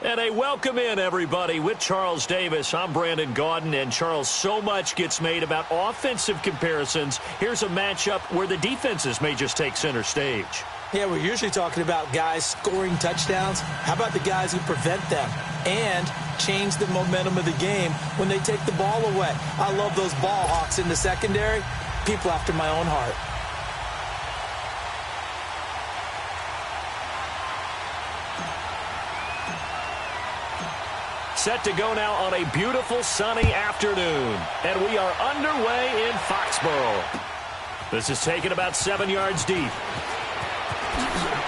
And a welcome in, everybody, with Charles Davis. I'm Brandon Gaudin, and Charles, so much gets made about offensive comparisons. Here's a matchup where the defenses may just take center stage. Yeah, we're usually talking about guys scoring touchdowns. How about the guys who prevent them and change the momentum of the game when they take the ball away? I love those ball hawks in the secondary. People after my own heart. Set to go now on a beautiful sunny afternoon. And we are underway in Foxborough. This is taken about 7 yards deep.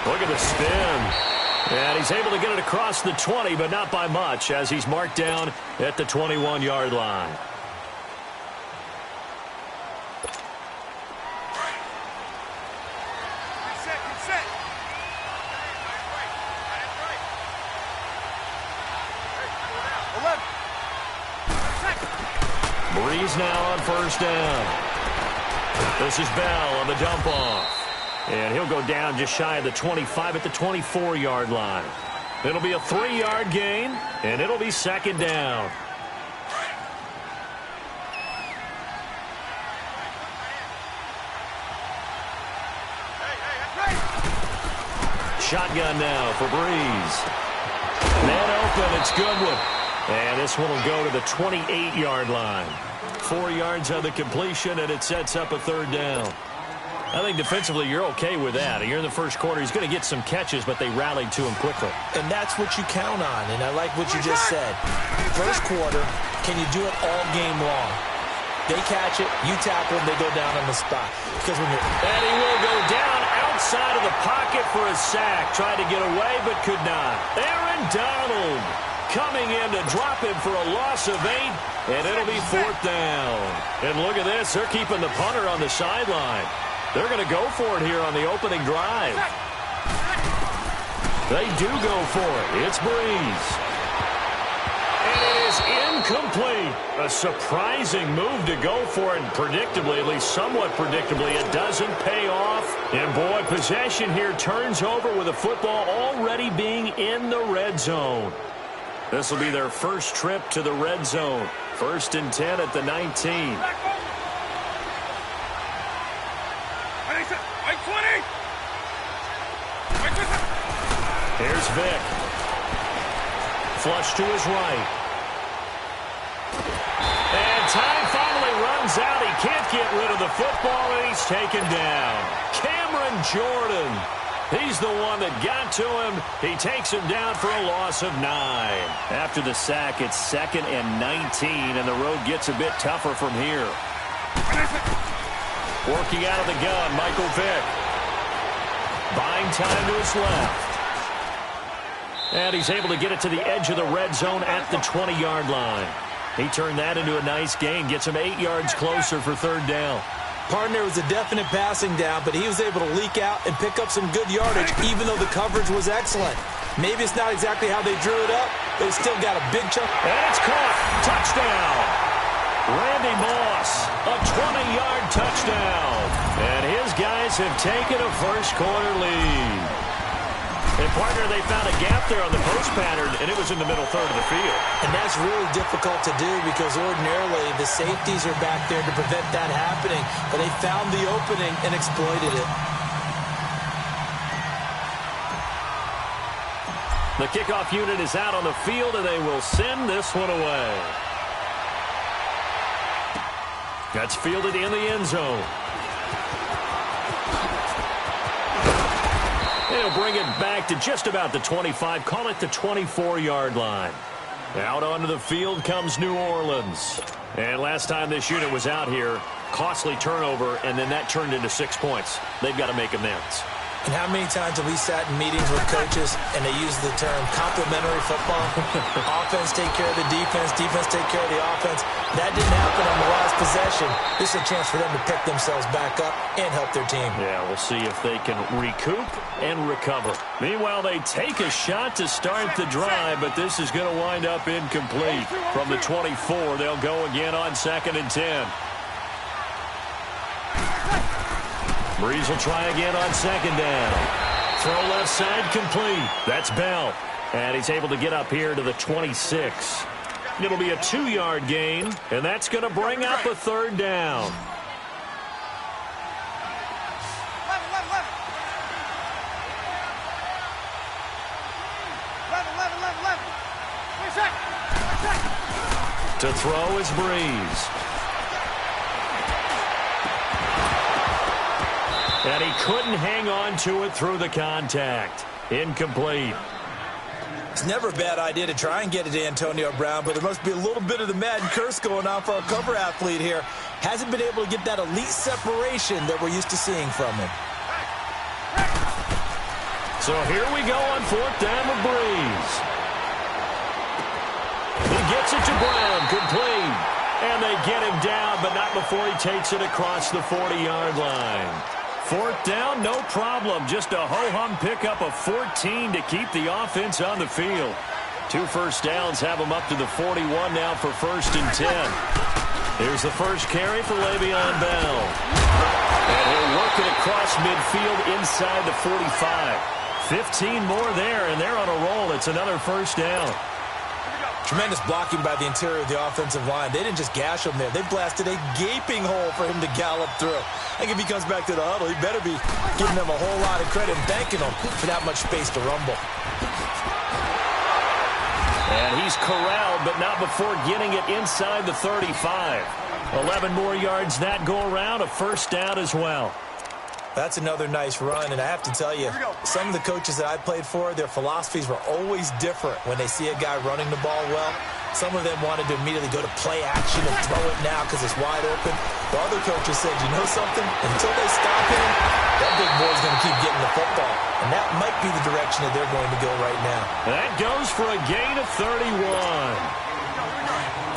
Look at the spin. And he's able to get it across the 20, but not by much, as he's marked down at the 21-yard line. Breeze now on first down. This is Bell on the dump off. And he'll go down just shy of the 25 at the 24-yard line. It'll be a 3-yard gain, and it'll be second down. Shotgun now for Breeze. Man open, it's Goodwin. And this one will go to the 28-yard line. 4 yards on the completion, and it sets up a third down. I think defensively you're okay with that. You're in the first quarter. He's going to get some catches, but they rallied to him quickly. And that's what you count on, and I like what you just said. First quarter, can you do it all game long? They catch it, you tackle them, they go down on the spot. Because when you're... And he will go down outside of the pocket for a sack. Tried to get away, but could not. Aaron Donald coming in to drop him for a loss of 8, and it'll be fourth down. And look at this. They're keeping the punter on the sideline. They're going to go for it here on the opening drive. They do go for it. It's Breeze. And it is incomplete. A surprising move to go for it, and predictably, at least somewhat predictably, it doesn't pay off. And boy, possession here turns over with the football already being in the red zone. This will be their first trip to the red zone. 1st and 10 at the 19. Here's Vick. Flush to his right. And time finally runs out. He can't get rid of the football, and he's taken down. Cameron Jordan. He's the one that got to him. He takes him down for a loss of 9. After the sack, it's 2nd and 19, and the road gets a bit tougher from here. Working out of the gun, Michael Vick. Buying time to his left. And he's able to get it to the edge of the red zone at the 20-yard line. He turned that into a nice gain, gets him 8 yards closer for third down. Partner was a definite passing down, but he was able to leak out and pick up some good yardage, even though the coverage was excellent. Maybe it's not exactly how they drew it up, but it's still got a big chunk. And it's caught. Touchdown. Randy Moss, a 20-yard touchdown. And his guys have taken a first-quarter lead. And, partner, they found a gap there on the post pattern, and it was in the middle third of the field. And that's really difficult to do because ordinarily the safeties are back there to prevent that happening. But they found the opening and exploited it. The kickoff unit is out on the field, and they will send this one away. That's fielded in the end zone. They'll bring it back to just about the 25, call it the 24-yard line. Out onto the field comes New Orleans. And last time this unit was out here, costly turnover, and then that turned into 6 points. They've got to make amends. And how many times have we sat in meetings with coaches and they use the term complementary football? Offense take care of the defense, defense take care of the offense. That didn't happen on the last possession. This is a chance for them to pick themselves back up and help their team. Yeah, we'll see if they can recoup and recover. Meanwhile, they take a shot to start the drive, but this is going to wind up incomplete. From the 24, they'll go again on 2nd and 10. Breeze will try again on 2nd down. Throw left side complete. That's Bell. And he's able to get up here to the 26. It'll be a 2-yard gain, and that's going to bring up a third down. To throw is Breeze. And he couldn't hang on to it through the contact. Incomplete. It's never a bad idea to try and get it to Antonio Brown, but there must be a little bit of the Madden curse going on for our cover athlete here. Hasn't been able to get that elite separation that we're used to seeing from him. So here we go on 4th down with Breeze. He gets it to Brown, complete. And they get him down, but not before he takes it across the 40-yard line. 4th down, no problem. Just a ho-hum pickup of 14 to keep the offense on the field. 2 first downs have him up to the 41 now for 1st and 10. Here's the first carry for Le'Veon Bell. And he'll work it across midfield inside the 45. 15 more there, and they're on a roll. It's another first down. Tremendous blocking by the interior of the offensive line. They didn't just gash him there. They blasted a gaping hole for him to gallop through. I think if he comes back to the huddle, he better be giving them a whole lot of credit and thanking them for that much space to rumble. And he's corralled, but not before getting it inside the 35. 11 more yards that go around, a first down as well. That's another nice run, and I have to tell you, some of the coaches that I played for, their philosophies were always different when they see a guy running the ball well. Some of them wanted to immediately go to play action and throw it now because it's wide open. The other coaches said, you know something? Until they stop him, that big boy's going to keep getting the football. And that might be the direction that they're going to go right now. That goes for a gain of 31.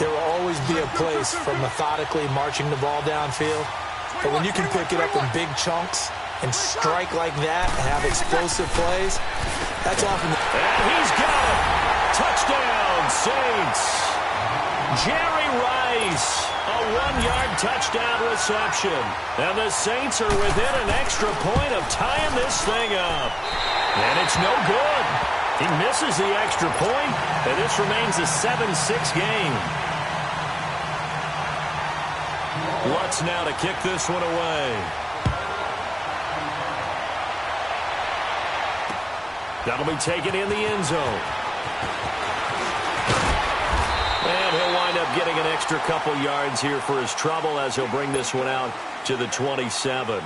There will always be a place for methodically marching the ball downfield. But when you can pick it up in big chunks and strike like that and have explosive plays, that's often the... And he's got it! Touchdown, Saints! Jerry Rice, a 1-yard touchdown reception. And the Saints are within an extra point of tying this thing up. And it's no good. He misses the extra point, and this remains a 7-6 game. Lutz now to kick this one away. That'll be taken in the end zone. And he'll wind up getting an extra couple yards here for his trouble as he'll bring this one out to the 27.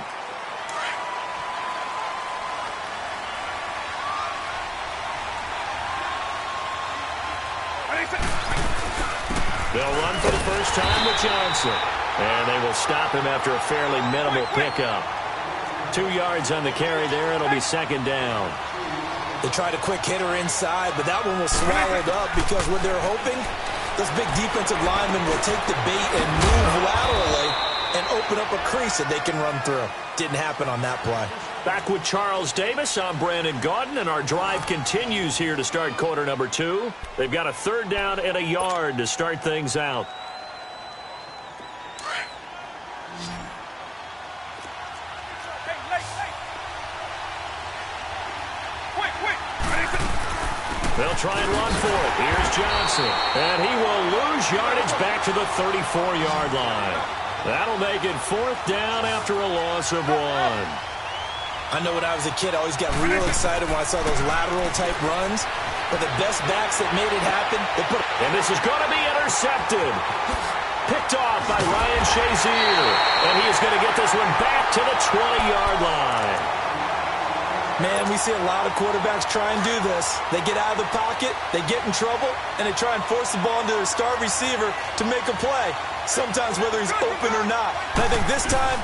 They'll run for the first time with Johnson. And they will stop him after a fairly minimal pickup. 2 yards on the carry there. It'll be second down. They tried a quick hitter inside, but that one was swallowed up because what they're hoping, those big defensive linemen will take the bait and move laterally and open up a crease that they can run through. Didn't happen on that play. Back with Charles Davis, I'm Brandon Gaudin, and our drive continues here to start quarter number 2. They've got a 3rd down and a yard to start things out. They'll try and run for it. Here's Johnson. And he will lose yardage back to the 34-yard line. That'll make it 4th down after a loss of 1. I know when I was a kid, I always got real excited when I saw those lateral-type runs. But the best backs that made it happen, they put... And this is going to be intercepted. Picked off by Ryan Shazier. And he is going to get this one back to the 20-yard line. Man, we see a lot of quarterbacks try and do this. They get out of the pocket, they get in trouble, and they try and force the ball into their star receiver to make a play, sometimes whether he's open or not. And I think this time,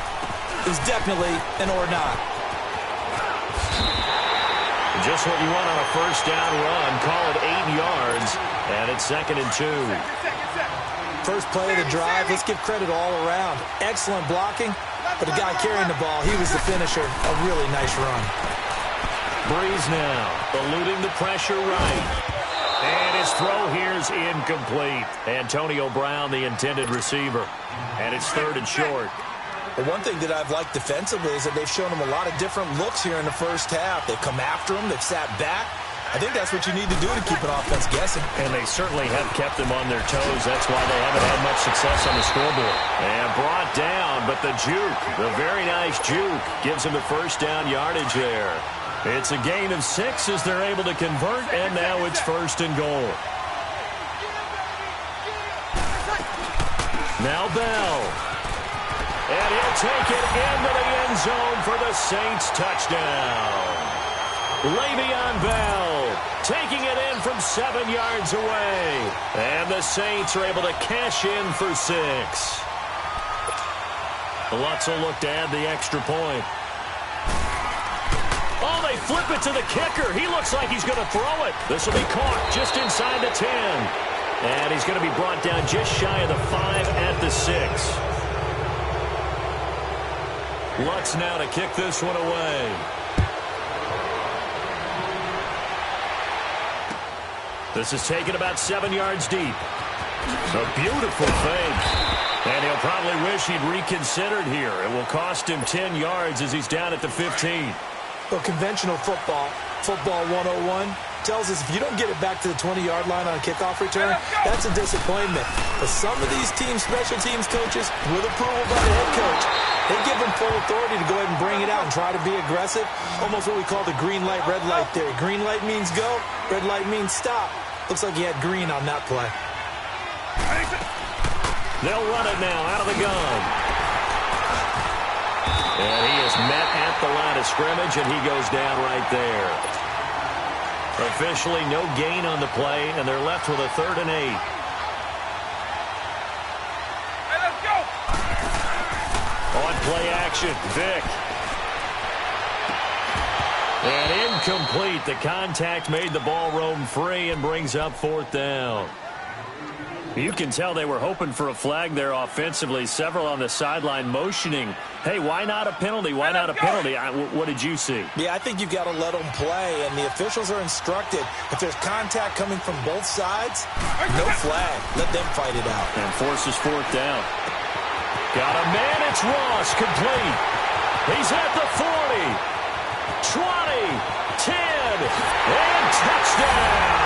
it was definitely an or not. Just what you want on a first down run. Call it 8 yards, and it's 2nd and 2. First play of the drive, let's give credit all around. Excellent blocking, but the guy carrying the ball, he was the finisher. A really nice run. Breeze now, eluding the pressure right. And his throw here is incomplete. Antonio Brown, the intended receiver. And it's 3rd and short. Well, one thing that I've liked defensively is that they've shown him a lot of different looks here in the first half. They've come after him, they've sat back, I think that's what you need to do to keep an offense guessing. And they certainly have kept them on their toes. That's why they haven't had much success on the scoreboard. And brought down, but the juke, the very nice juke, gives them the first down yardage there. It's a gain of 6 as they're able to convert, and now it's 1st and goal. Now Bell. And he'll take it into the end zone for the Saints touchdown. Le'Veon Bell taking it in from 7 yards away. And the Saints are able to cash in for 6. Lutz will look to add the extra point. Oh, they flip it to the kicker. He looks like he's going to throw it. This will be caught just inside the 10. And he's going to be brought down just shy of the 5 at the 6. Lutz now to kick this one away. This is taken about 7 yards deep. A beautiful fake. And he'll probably wish he'd reconsidered here. It will cost him 10 yards as he's down at the 15. Well, conventional football 101, tells us if you don't get it back to the 20-yard line on a kickoff return, that's a disappointment. But some of these special teams coaches, with approval by the head coach, they give them full authority to go ahead and bring it out and try to be aggressive. Almost what we call the green light, red light theory. Green light means go, red light means stop. Looks like he had green on that play. They'll run it now out of the gun. And he is met at the line of scrimmage, and he goes down right there. Officially no gain on the play, and they're left with a 3rd and 8. Hey, let's go! On play action, Vick. And incomplete. The contact made the ball roam free and brings up 4th down. You can tell they were hoping for a flag there offensively. Several on the sideline motioning, hey, why not a penalty? Why not a penalty? What did you see? Yeah, I think you've got to let them play, and the officials are instructed. If there's contact coming from both sides, no flag. Let them fight it out. And forces 4th down. Got a man. It's Ross. Complete. He's at the 40, 20, 10, and touchdown.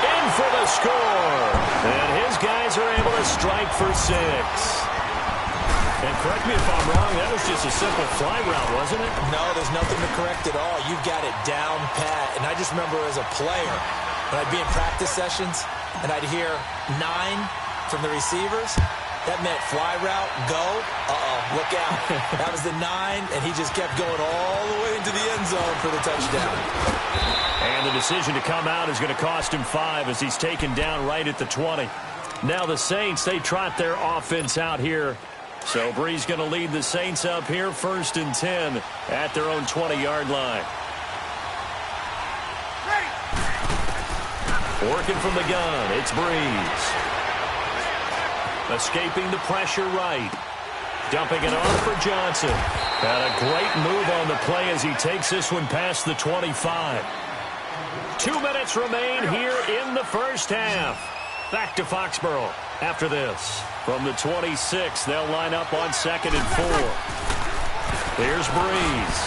In for the score. And his guys are able to strike for 6. And correct me if I'm wrong, that was just a simple fly route, wasn't it? No, there's nothing to correct at all. You've got it down pat. And I just remember as a player, when I'd be in practice sessions, and I'd hear 9 from the receivers, that meant fly route, go, look out. That was the 9, and he just kept going all the way into the end zone for the touchdown. And the decision to come out is going to cost him 5 as he's taken down right at the 20. Now the Saints, they trot their offense out here. So Bree's going to lead the Saints up here 1st and 10 at their own 20-yard line. Working from the gun, it's Breeze. Escaping the pressure right. Dumping it off for Johnson. Had a great move on the play as he takes this one past the 25. 2 minutes remain here in the first half. Back to Foxborough after this. From the 26, they'll line up on 2nd and 4. Here's Breeze.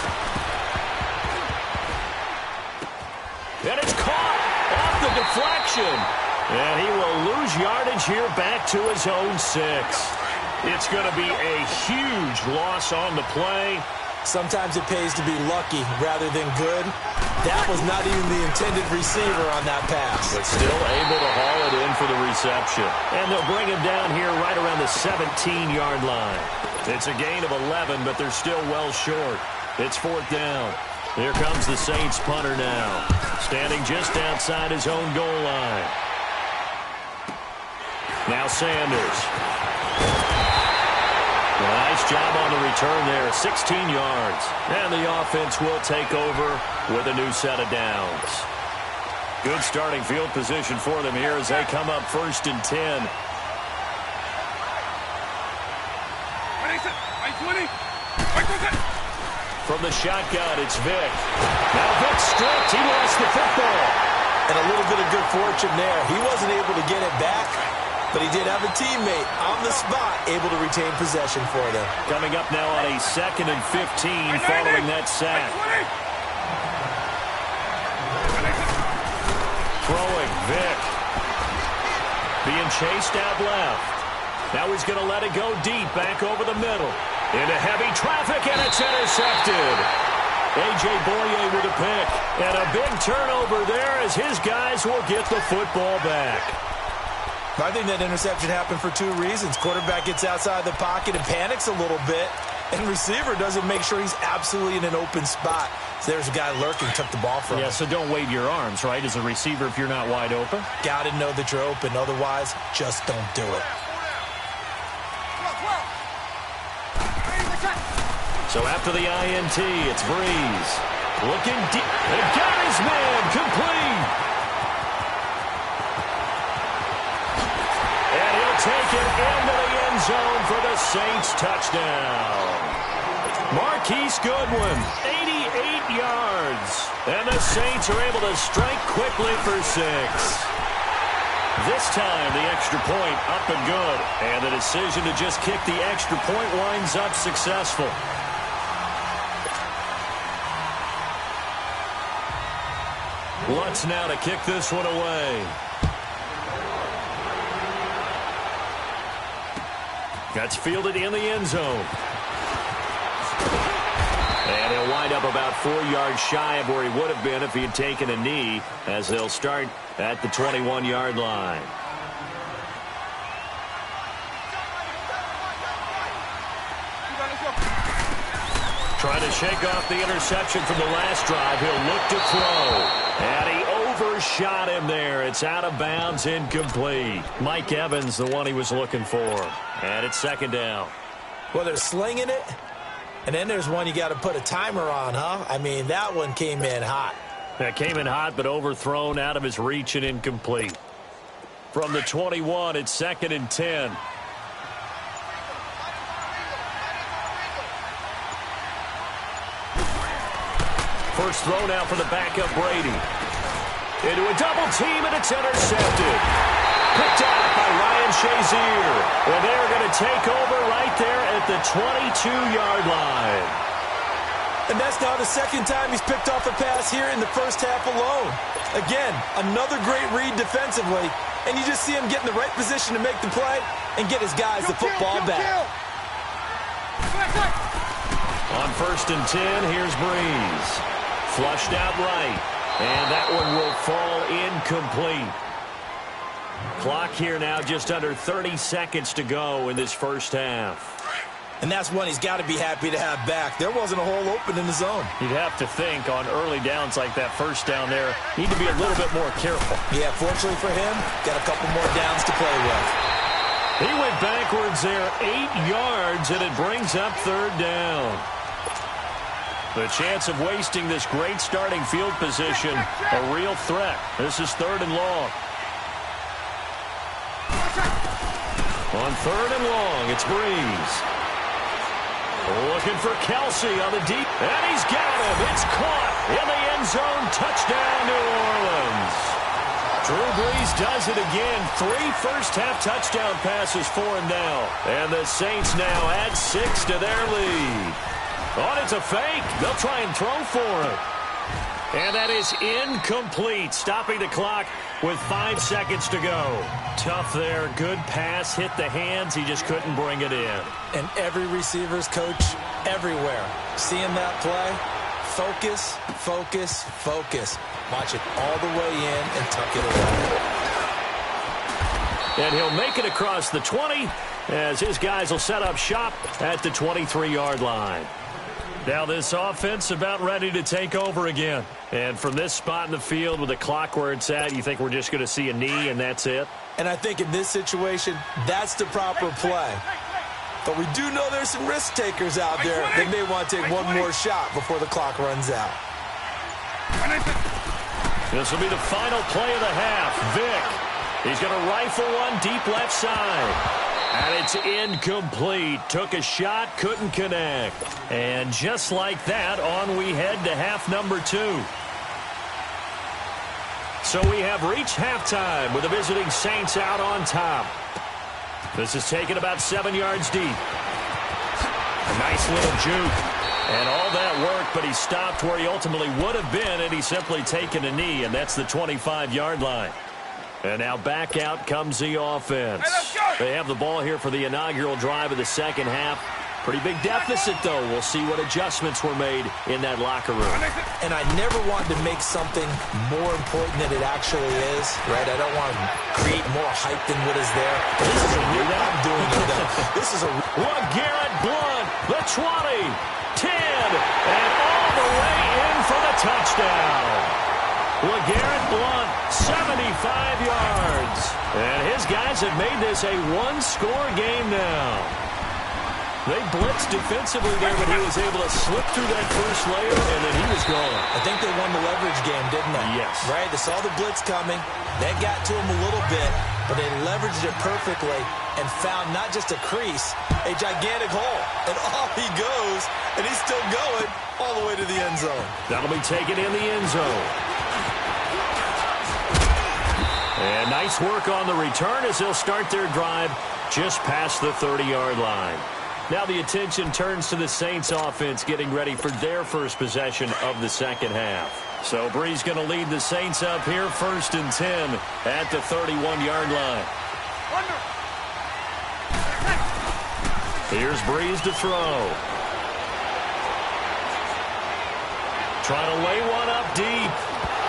And it's caught off the deflection. And he will lose yardage here back to his own 6. It's going to be a huge loss on the play. Sometimes it pays to be lucky rather than good. That was not even the intended receiver on that pass. But still able to haul it in for the reception. And they'll bring him down here right around the 17-yard line. It's a gain of 11, but they're still well short. It's 4th down. Here comes the Saints punter now. Standing just outside his own goal line. Now Sanders. Nice job on the return there, 16 yards. And the offense will take over with a new set of downs. Good starting field position for them here as they come up 1st and 10. From the shotgun, it's Vick. Now Vick stripped. He lost the football. And a little bit of good fortune there. He wasn't able to get it back, but he did have a teammate on the spot able to retain possession for them. Coming up now on a 2nd and 15 following that sack. Vick being chased out left. Now he's going to let it go deep, back over the middle. Into heavy traffic, and it's intercepted. A.J. Boye with a pick. And a big turnover there as his guys will get the football back. I think that interception happened for two reasons. Quarterback gets outside the pocket and panics a little bit, and receiver doesn't make sure he's absolutely in an open spot. So there's a guy lurking, took the ball from him. Yeah, so don't wave your arms, right, as a receiver if you're not wide open. Got to know that you're open. Otherwise, just don't do it. So after the INT, it's Breeze. Looking deep. And got his man complete. And he'll take it into the end zone for the Saints touchdown. Marquise Goodwin, 88 yards. And the Saints are able to strike quickly for 6. This time, the extra point up and good. And the decision to just kick the extra point winds up successful. Lutz now to kick this one away. That's fielded in the end zone. And he'll wind up about 4 yards shy of where he would have been if he had taken a knee, as they'll start at the 21-yard line. Trying to shake off the interception from the last drive. He'll look to throw. And he overshot him there. It's out of bounds, incomplete. Mike Evans, the one he was looking for. And it's second down. Well, they're slinging it. And then there's one you got to put a timer on, huh? I mean, that one came in hot. That came in hot, but overthrown, out of his reach and incomplete. From the 21, it's 2nd and 10. First throw now for the backup Brady. Into a double team, and it's intercepted. Picked out by Ryan Shazier. And they're going to take over right there at the 22-yard line. And that's now the second time he's picked off a pass here in the first half alone. Again, another great read defensively, and you just see him get in the right position to make the play and get his guys the football back. On 1st and 10, here's Breeze. Flushed out right, and that one will fall incomplete. Clock here now just under 30 seconds to go in this first half. And that's one he's got to be happy to have back. There wasn't a hole open in the zone. You'd have to think on early downs like that first down there, need to be a little bit more careful. Yeah, fortunately for him, got a couple more downs to play with. He went backwards there 8 yards, and it brings up 3rd down. The chance of wasting this great starting field position, a real threat. This is 3rd and long. On 3rd and long, it's Breeze. Looking for Kelsey on the deep, and he's got him. It's caught in the end zone. Touchdown, New Orleans. Drew Brees does it again. 3 first-half touchdown passes for him now. And the Saints now add 6 to their lead. Oh, it's a fake. They'll try and throw for it. And that is incomplete, stopping the clock with 5 seconds to go. Tough there. Good pass. Hit the hands. He just couldn't bring it in. And every receiver's coach everywhere, seeing that play, focus, focus, focus. Watch it all the way in and tuck it away. And he'll make it across the 20 as his guys will set up shop at the 23-yard line. Now this offense about ready to take over again. And from this spot in the field with the clock where it's at, you think we're just going to see a knee and that's it? And I think in this situation, that's the proper play. But we do know there's some risk takers out there that may want to take one more shot before the clock runs out. This will be the final play of the half. Vick, he's going to rifle one deep left side. And it's incomplete. Took a shot, couldn't connect. And just like that, on we head to half number 2. So we have reached halftime with the visiting Saints out on top. This is taken about 7 yards deep. A nice little juke. And all that work, but he stopped where he ultimately would have been, and he's simply taken a knee, and that's the 25-yard line. And now back out comes the offense. Hey, let's go. They have the ball here for the inaugural drive of the second half. Pretty big deficit, though. We'll see what adjustments were made in that locker room. And I never wanted to make something more important than it actually is, right? I don't want to create more hype than what is there. This is a real, I'm doing it, though. This is a Garrett Blunt, the 20, 10, and all the way in for the touchdown. LeGarrette Blunt, 75 yards. And his guys have made this a one-score game now. They blitzed defensively there, but he was able to slip through that first layer, and then he was gone. I think they won the leverage game, didn't they? Yes. Right? They saw the blitz coming. That got to him a little bit, but they leveraged it perfectly and found not just a crease, a gigantic hole. And off he goes, and he's still going all the way to the end zone. That'll be taken in the end zone. And nice work on the return as they'll start their drive just past the 30-yard line. Now the attention turns to the Saints offense getting ready for their first possession of the second half. So Brees going to lead the Saints up here, 1st and 10 at the 31-yard line. Here's Brees to throw. Trying to lay one up deep.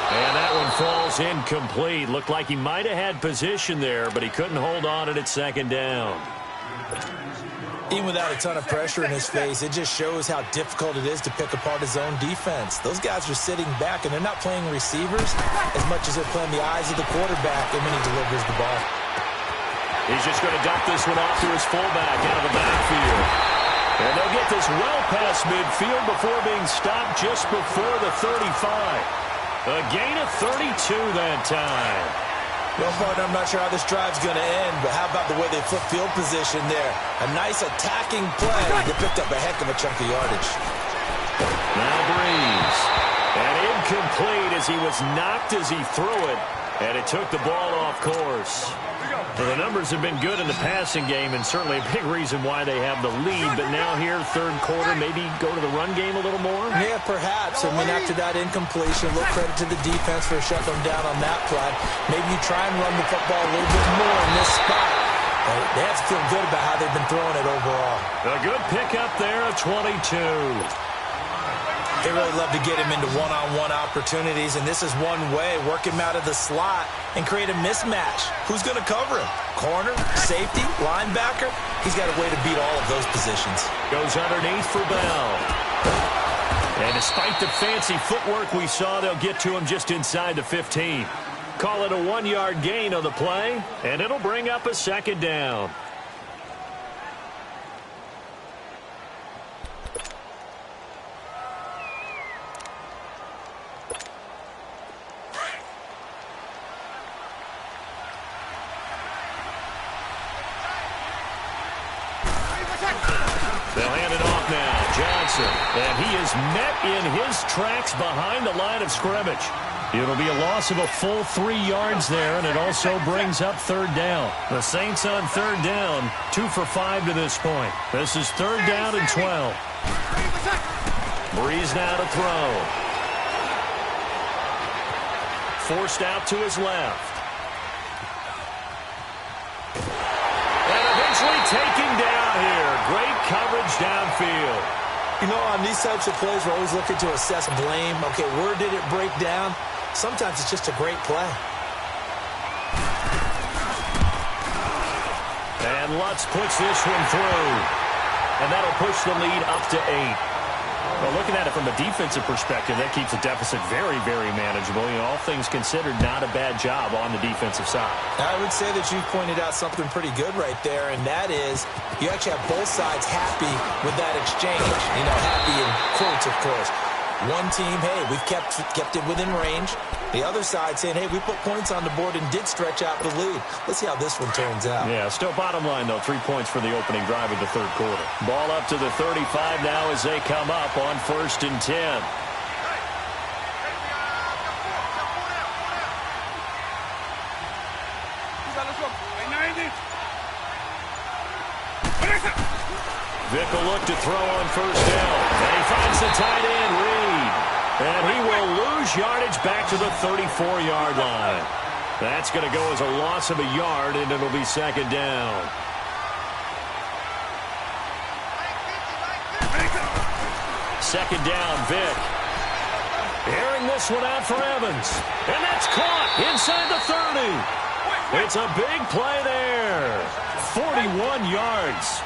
And that one falls incomplete. Looked like he might have had position there, but he couldn't hold on it at second down. Even without a ton of pressure in his face, it just shows how difficult it is to pick apart his own defense. Those guys are sitting back, and they're not playing receivers as much as they're playing the eyes of the quarterback and when he delivers the ball. He's just going to dump this one off to his fullback out of the backfield. And they'll get this well past midfield before being stopped just before the 35. A gain of 32 that time. Well, partner, I'm not sure how this drive's going to end, but how about the way they flip field position there? A nice attacking play. They picked up a heck of a chunk of yardage. Now Brees. And incomplete as he was knocked as he threw it, and it took the ball off course. Well, the numbers have been good in the passing game, and certainly a big reason why they have the lead. But now here, third quarter, maybe go to the run game a little more? Yeah, perhaps. I mean, after that incompletion, a little credit to the defense for shutting them down on that play. Maybe you try and run the football a little bit more in this spot. They have to feel good about how they've been throwing it overall. A good pickup there, a 22. They really love to get him into one-on-one opportunities, and this is one way. Work him out of the slot and create a mismatch. Who's going to cover him? Corner, safety, linebacker? He's got a way to beat all of those positions. Goes underneath for Bell. And despite the fancy footwork we saw, they'll get to him just inside the 15. Call it a 1-yard gain on the play, and it'll bring up a second down. They'll hand it off now. Johnson. And he is met in his tracks behind the line of scrimmage. It'll be a loss of a full 3 yards there, and it also brings up third down. The Saints on third down, 2 for 5 to this point. This is third down and 12. Brees now to throw. Forced out to his left. And eventually taken down here. Great coverage downfield. You know, on these types of plays, we're always looking to assess blame. Okay, where did it break down? Sometimes it's just a great play. And Lutz puts this one through. And that'll push the lead up to 8. Well, looking at it from a defensive perspective, that keeps the deficit very, very manageable. You know, all things considered, not a bad job on the defensive side. I would say that you pointed out something pretty good right there, and that is you actually have both sides happy with that exchange. You know, happy in quotes, of course. One team, hey, we've kept it within range. The other side saying, hey, we put points on the board and did stretch out the lead. Let's see how this one turns out. Yeah, still bottom line, though, 3 points for the opening drive of the third quarter. Ball up to the 35 now as they come up on 1st and 10. Vick will look to throw on first down. And he finds the tight end, Reed. And he will lose yardage back to the 34-yard line. That's going to go as a loss of a yard, and it'll be second down. Second down, Vic. Airing this one out for Evans. And that's caught inside the 30. It's a big play there. 41 yards.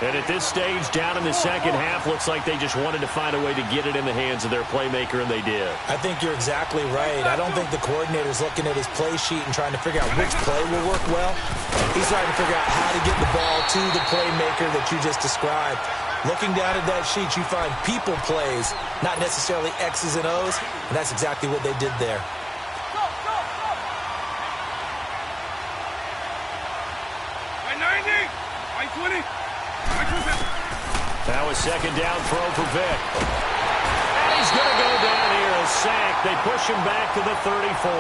And at this stage, down in the second half, looks like they just wanted to find a way to get it in the hands of their playmaker, and they did. I think you're exactly right. I don't think the coordinator's looking at his play sheet and trying to figure out which play will work well. He's trying to figure out how to get the ball to the playmaker that you just described. Looking down at that sheet, you find people plays, not necessarily X's and O's, and that's exactly what they did there. Now a second down throw for Vic. And he's going to go down here, a sack. They push him back to the 34.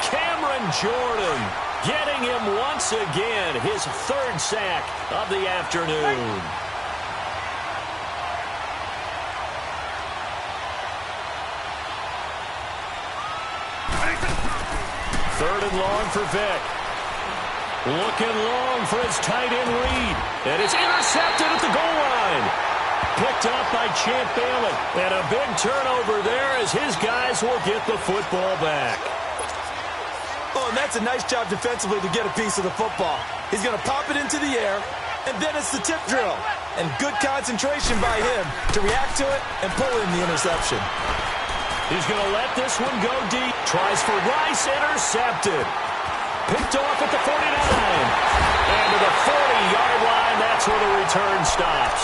Cameron Jordan getting him once again, his third sack of the afternoon. Third and long for Vic. Looking long for his tight end Reed. And it's intercepted at the goal line. Picked up by Champ Bailey. And a big turnover there as his guys will get the football back. Oh, and that's a nice job defensively to get a piece of the football. He's going to pop it into the air, and then it's the tip drill. And good concentration by him to react to it and pull in the interception. He's going to let this one go deep. Tries for Rice, intercepted. Picked off at the 49. And to the 40-yard line, that's where the return stops.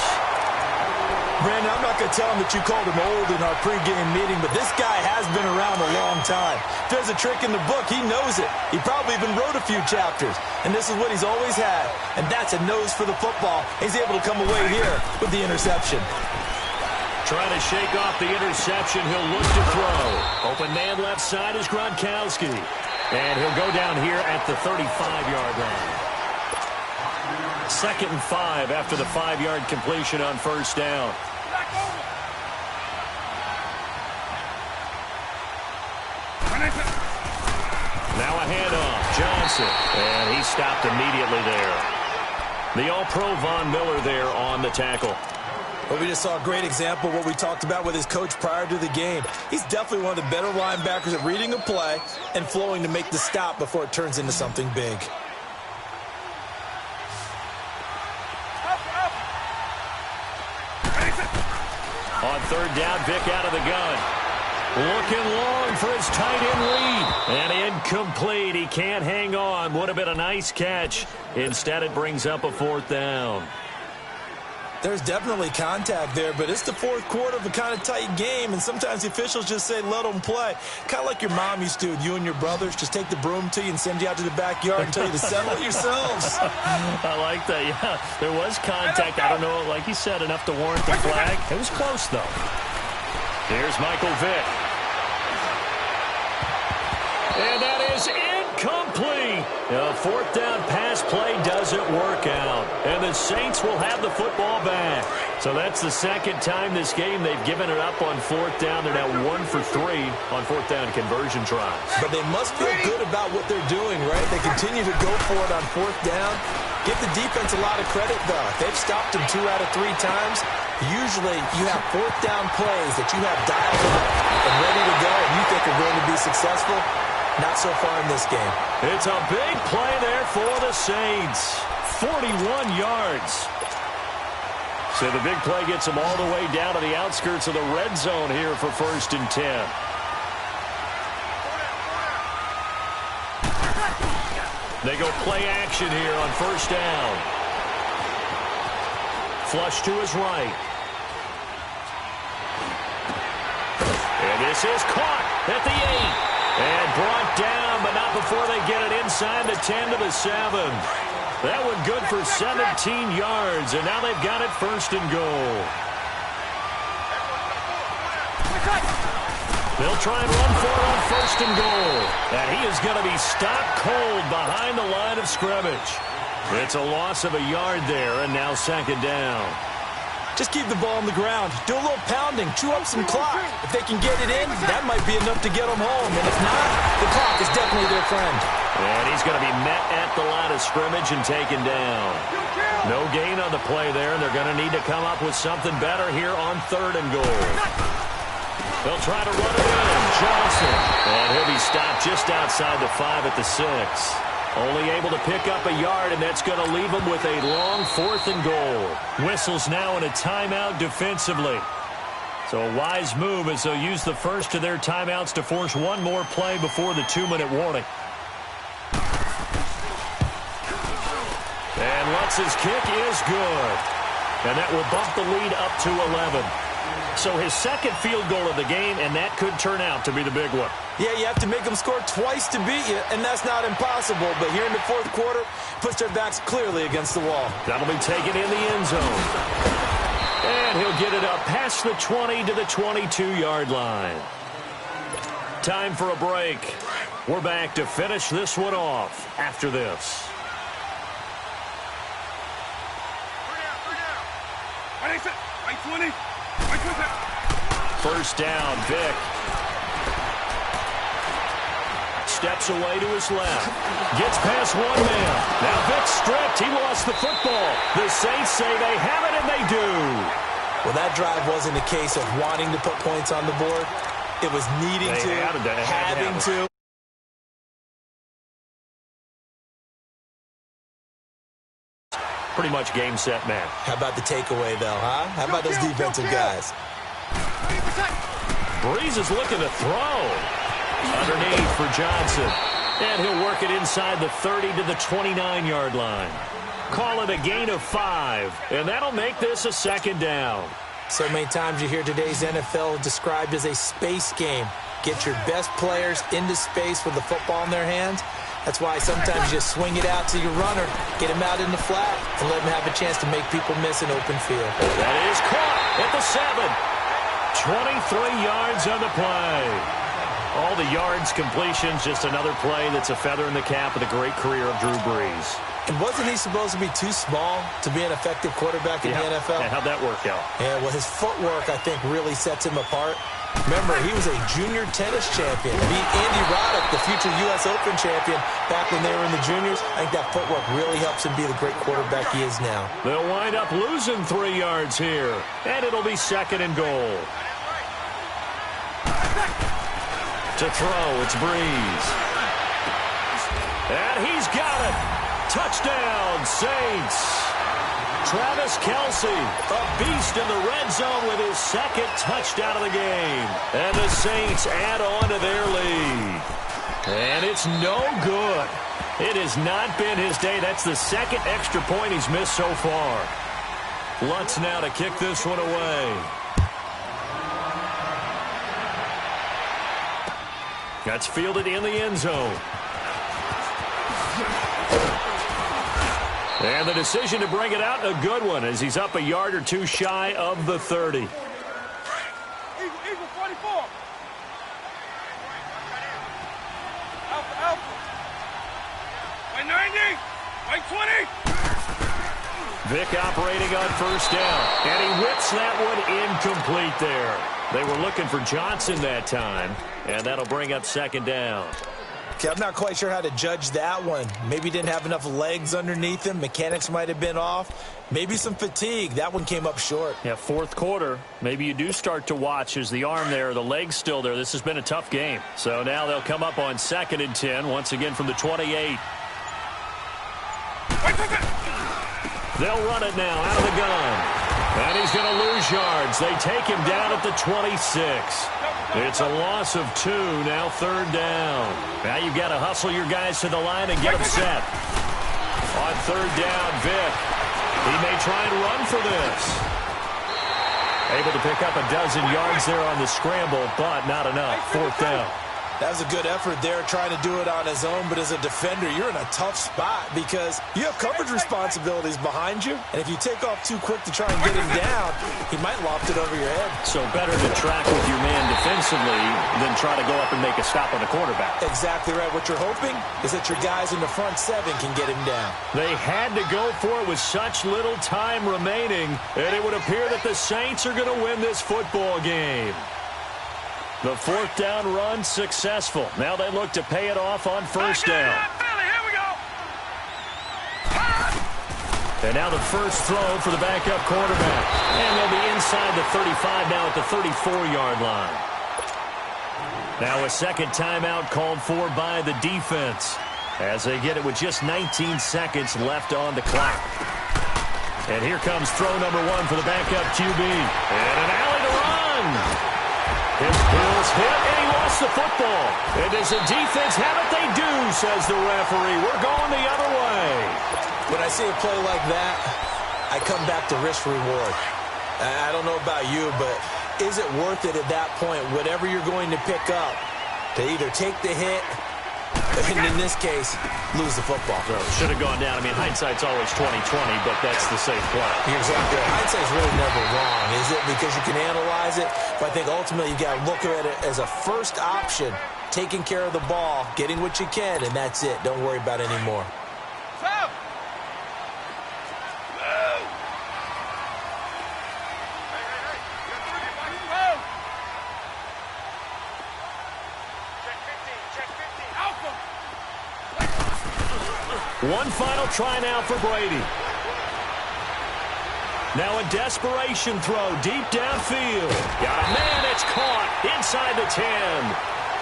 Brandon, I'm not going to tell him that you called him old in our pregame meeting, but this guy has been around a long time. If there's a trick in the book, he knows it. He probably even wrote a few chapters. And this is what he's always had. And that's a nose for the football. He's able to come away here with the interception. Trying to shake off the interception. He'll look to throw. Open man left side is Gronkowski. And he'll go down here at the 35-yard line. 2nd and 5 after the 5-yard completion on first down. Now a handoff. Johnson. And he stopped immediately there. The All-Pro Von Miller there on the tackle. But we just saw a great example of what we talked about with his coach prior to the game. He's definitely one of the better linebackers at reading a play and flowing to make the stop before it turns into something big. On third down, Vic out of the gun. Looking long for his tight end Reed. And incomplete. He can't hang on. Would have been a nice catch. Instead, it brings up a 4th down. There's definitely contact there, but it's the 4th quarter of a kind of tight game, and sometimes the officials just say, let them play. Kind of like your mom used to with you and your brothers. Just take the broom to you and send you out to the backyard and tell you to settle it yourselves. I like that, yeah. There was contact. I don't know, like you said, enough to warrant the flag. It was close, though. Here's Michael Vick. And that is incomplete. A 4th down pass play doesn't work out. And the Saints will have the football back. So that's the 2nd time this game they've given it up on 4th down. They're now 1 for 3 on 4th down conversion tries. But they must feel good about what they're doing, right? They continue to go for it on 4th down. Give the defense a lot of credit, though. They've stopped them 2 out of 3 times. Usually you have 4th down plays that you have dialed up and ready to go and you think are going to be successful. Not so far in this game. It's a big play there for the Saints. 41 yards. So the big play gets them all the way down to the outskirts of the red zone here for 1st and 10. They go play action here on 1st down. Flush to his right. And this is caught at the 8. And brought down, but not before they get it inside the 10 to the 7. That one good for 17 yards, and now they've got it 1st and goal. They'll try and run for it on 1st and goal. And he is going to be stopped cold behind the line of scrimmage. It's a loss of a yard there, and now 2nd down. Just keep the ball on the ground. Do a little pounding. Chew up some clock. If they can get it in, that might be enough to get them home. And if not, the clock is definitely their friend. And he's going to be met at the line of scrimmage and taken down. No gain on the play there, and they're going to need to come up with something better here on 3rd and goal. They'll try to run it in. Johnson. And he'll be stopped just outside the 5 at the 6. Only able to pick up a yard, and that's going to leave them with a long 4th and goal. Whistles now in a timeout defensively. So a wise move as they'll use the first of their timeouts to force one more play before the 2-minute warning. And Lutz's kick is good. And that will bump the lead up to 11. So his second field goal of the game, and that could turn out to be the big one. Yeah, you have to make them score twice to beat you, and that's not impossible. But here in the 4th quarter, puts their backs clearly against the wall. That'll be taken in the end zone. And he'll get it up past the 20 to the 22-yard line. Time for a break. We're back to finish this one off after this. First down, Vic. Steps away to his left. Gets past one man. Now Vic's stripped. He lost the football. The Saints say they have it, and they do. Well, that drive wasn't a case of wanting to put points on the board. It was needing to, having to. Pretty much game, set, match. How about the takeaway, though, huh? How about those defensive guys? Breeze is looking to throw. Underneath for Johnson. And he'll work it inside the 30 to the 29-yard line. Call it a gain of 5. And that'll make this a 2nd down. So many times you hear today's NFL described as a space game. Get your best players into space with the football in their hands. That's why sometimes you just swing it out to your runner, get him out in the flat, and let him have a chance to make people miss an open field. That is caught at the 7. 23 yards on the play. All the yards, completions, just another play that's a feather in the cap of the great career of Drew Brees. And wasn't he supposed to be too small to be an effective quarterback in the NFL? Yeah, how'd that work out? Yeah, well, his footwork, I think, really sets him apart. Remember, he was a junior tennis champion. Beat Andy Roddick, the future U.S. Open champion, back when they were in the juniors. I think that footwork really helps him be the great quarterback he is now. They'll wind up losing 3 yards here. And it'll be 2nd and goal. To throw, it's Breeze. And he's got it. Touchdown, Saints. Travis Kelce, a beast in the red zone with his 2nd touchdown of the game. And the Saints add on to their lead. And it's no good. It has not been his day. That's the 2nd extra point he's missed so far. Lutz now to kick this one away. That's fielded in the end zone. And the decision to bring it out, a good one, as he's up a yard or 2 shy of the 30. Eagle 44. Alpha. By 90. By 20. Vic operating on first down. And he whips that one incomplete there. They were looking for Johnson that time. And that'll bring up 2nd down. Okay, I'm not quite sure how to judge that one. Maybe didn't have enough legs underneath him. Mechanics might have been off. Maybe some fatigue. That one came up short. Yeah, 4th quarter. Maybe you do start to watch as the arm there, the leg's still there. This has been a tough game. So now they'll come up on 2nd and 10, once again from the 28. They'll run it now out of the gun. And he's going to lose yards. They take him down at the 26. It's a loss of 2, now 3rd down. Now you've got to hustle your guys to the line and get them set. On 3rd down, Vic. He may try and run for this. Able to pick up a dozen yards there on the scramble, but not enough. 4th down. That was a good effort there, trying to do it on his own, but as a defender, you're in a tough spot because you have coverage responsibilities behind you, and if you take off too quick to try and get him down, he might loft it over your head. So better to track with your man defensively than try to go up and make a stop on the quarterback. Exactly right. What you're hoping is that your guys in the front seven can get him down. They had to go for it with such little time remaining, and it would appear that the Saints are going to win this football game. The fourth down run successful. Now they look to pay it off on first down. Here we go. And now the first throw for the backup quarterback. And they'll be inside the 35 now at the 34-yard line. Now a second timeout called for by the defense as they get it with just 19 seconds left on the clock. And here comes throw number one for the backup QB. And an alley to run. His Bills hit, and he lost the football. And does the defense have it? They do, says the referee. We're going the other way. When I see a play like that, I come back to risk-reward. I don't know about you, but is it worth it at that point, whatever you're going to pick up, to either take the hit, and in this case, lose the football? So should have gone down. I mean, hindsight's always 20/20, but that's the safe play. You're exactly right. Hindsight's really never wrong, is it? Because you can analyze it, but I think ultimately you got to look at it as a first option, taking care of the ball, getting what you can, and that's it. Don't worry about it anymore. One final try now for Brady. Now a desperation throw deep downfield. Got a man, it's caught inside the 10.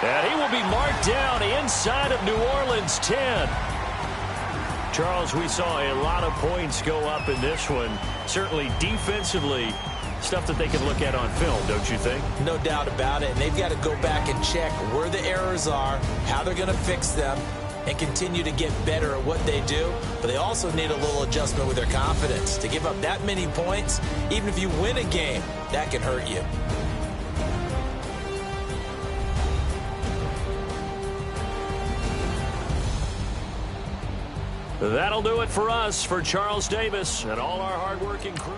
And he will be marked down inside of New Orleans 10. Charles, we saw a lot of points go up in this one. Certainly defensively, stuff that they can look at on film, don't you think? No doubt about it. And they've got to go back and check where the errors are, how they're going to fix them, and continue to get better at what they do. But they also need a little adjustment with their confidence. To give up that many points, even if you win a game, that can hurt you. That'll do it for us. For Charles Davis and all our hardworking crew.